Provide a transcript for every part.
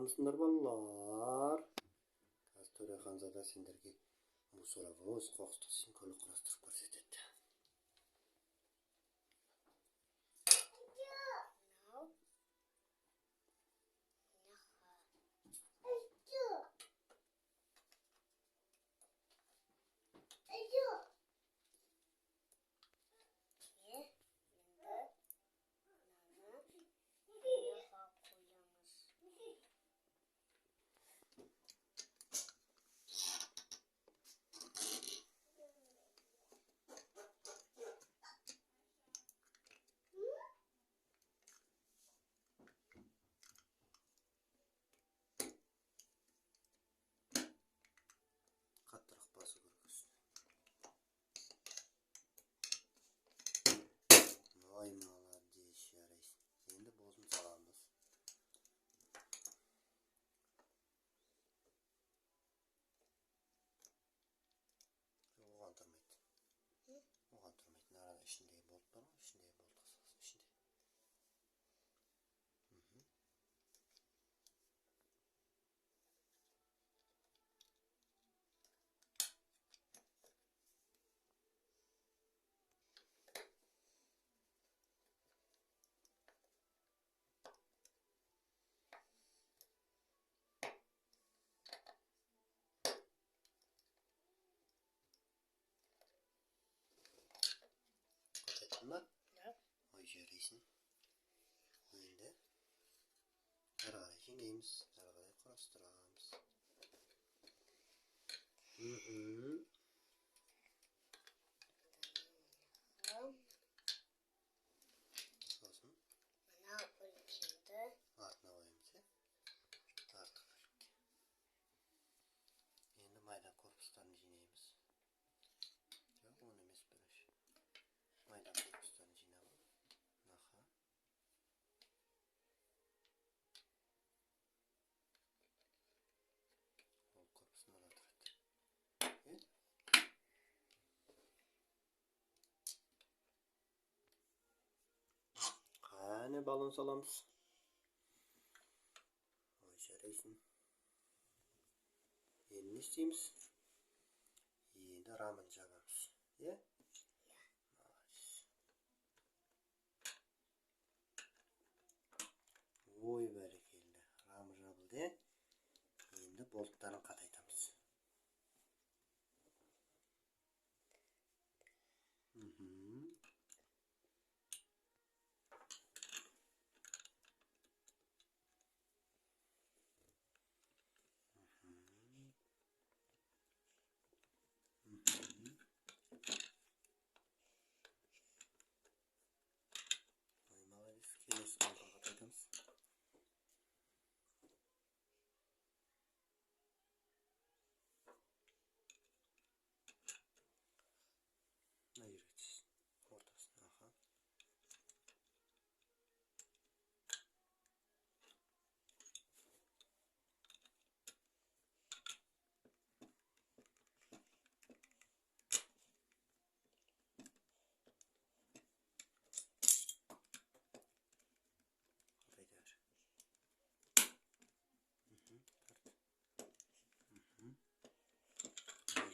Саламатсыңдар балалар. Қазір Төре Ханзада сендерге мусоровоз қоқыстық көлік құрастырып көрсетеді. Қаттырақ басу керек үстіне. Ой, молодец, жарайсың. Енді бозын саламыз. Оған тұрмайды. Оған тұрмайды. Нарада ішіндегі болт бар ғой, ішіндегі болтқа салсын ішінде. Kataytın Ой, жарайсың. Енді әрі қарай жинаймыз, әрі қарай құрастырамыз. Сосын артына қоямыз, артқы бөлікке. Енді майда корпустарын жинаймыз. Жоқ, оны емес бірінші. Майда корпустарын жинап наха. Ол корпусын ала тұрады. Қане балон саламыз. Ой, жарайсың. Енді не істейміз? Енді рамын жабамыз. Ой, бәрекелді. Рамы жабылды. Енді болттарын қатайтамыз. Ой, молодец. Келесі болтқа қатайтамыз. Үйретсіз. Ортасын, аха.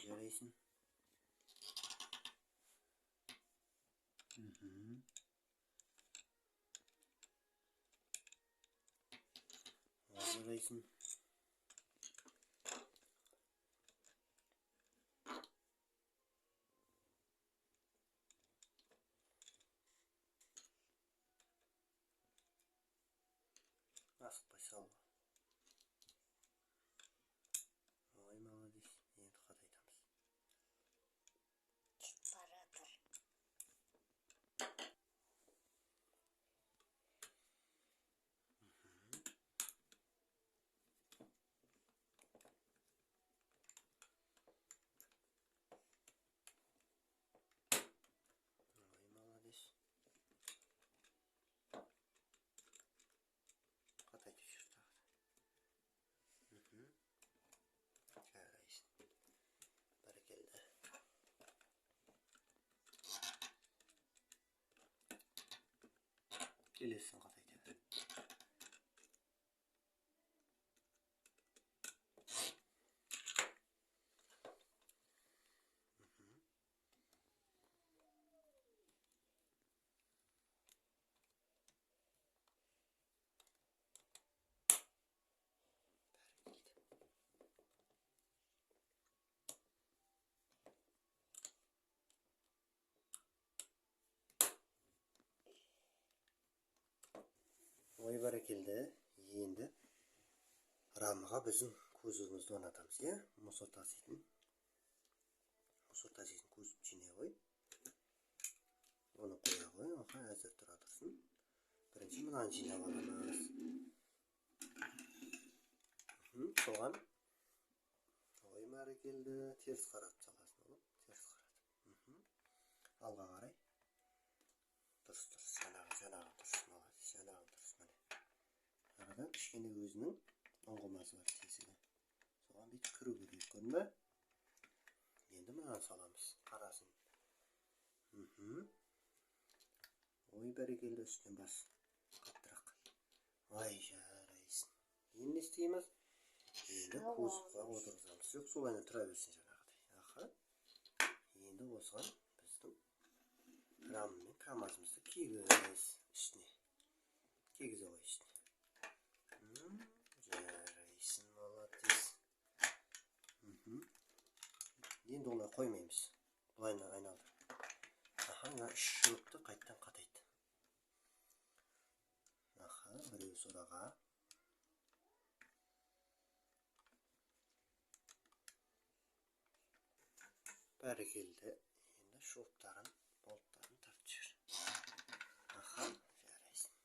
Жарайсың. Жарайсың. Асықпай сал. Ой, молодец. Енді қатайтамыз. Ой, молодец. Қатайтып жүр тағы. Ой бәрекелді. Енді рамаға біздің көзімізді орнатамыз, иә? Мусор таситын көз жинай ғой. Оны қоя ғой, оқа әзір тұра тұрсын. Бірінші мынаны жинап аламыз. Соған. Ой бәрекелді. Теріс қаратып саласың, олып. Теріс қаратып. Алға қарай. Дұрыс. Жанағын дұрыс. Молодец. Жанағын дұрыс. Арадан кішкене өзінің ұңғымасы бар тесігі. Соған бүйтіп кіру керек, көрдің бе? Енді мынаны саламыз. Қарасын. Ой бәрекелді, үстінен бас. Қаттырақ. Ай жарайсың. Енді не істейміз? Енді көзіпқа отырғызамыз. Жоқ, солайына тұра берсін жаңағыдай. Аха. Енді осыған біздің рамы мен камазымызды кигіз үстіне. Кигізе ғой үстіне. Жарайсың, молодец. Енді олай қоймаймыз. Бұлайына айналдыр. Аха, мына үш шылыпты қайттан қатайды. Аха, біреу сораға. Бәрекелді. Енді шылыптарын, болттарын тартып жүр. Аха, жарайсың.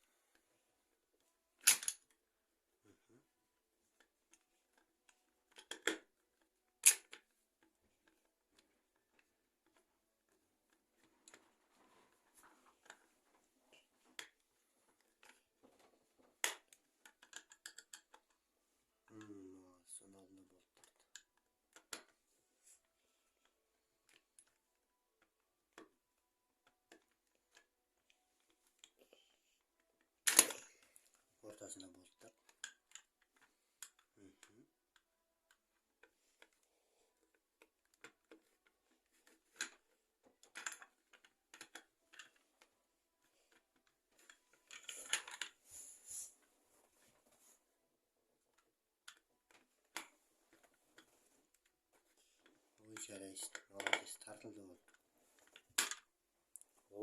Соның алдында болттарды. Ортасына болттап. Ой жарайсың, молодец, тартылды ол.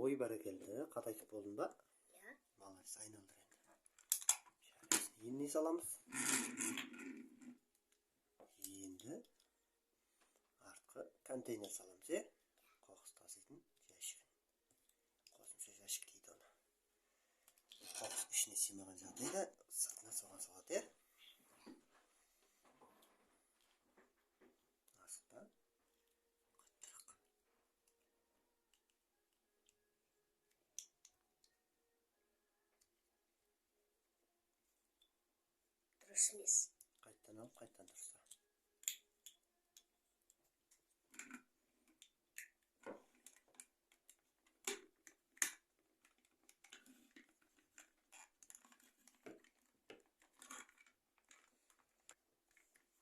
Ой бәрекелді, қатайтып болдың ба? Иә. Молодец, айналдыр енді. Жарайсың. Енді не саламыз? Енді артқы контейнер саламыз, е? Қоқыс таситын жәшік. Қосымша жәшік дейді оны. Қоқыс ішіне сыймаған жағдайда сыртына соған салады, е? Асықпа. Дұрыс емес. Қайттан алып, қайттан дұрыста.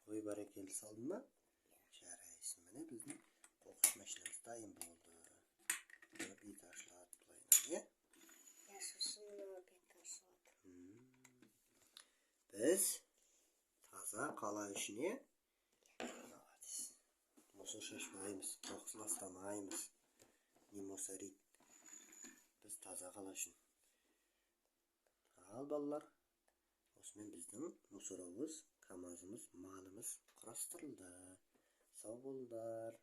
Ой бәрекелді, салдың ба? Жарайсың. Міне біздің қоқыс машинамыз дайын болды. Бет ашылады бұлайына, е? Я сосын бет ашылады. Біз таза қала үшіне мусор шашпаймыз, қоқыс ластамаймыз. Не мусорит. Біз таза қала үшін. Ал балалар, осымен біздің мусоровыз, камазымыз, малымыз құрастырылды. Сау болыңдар.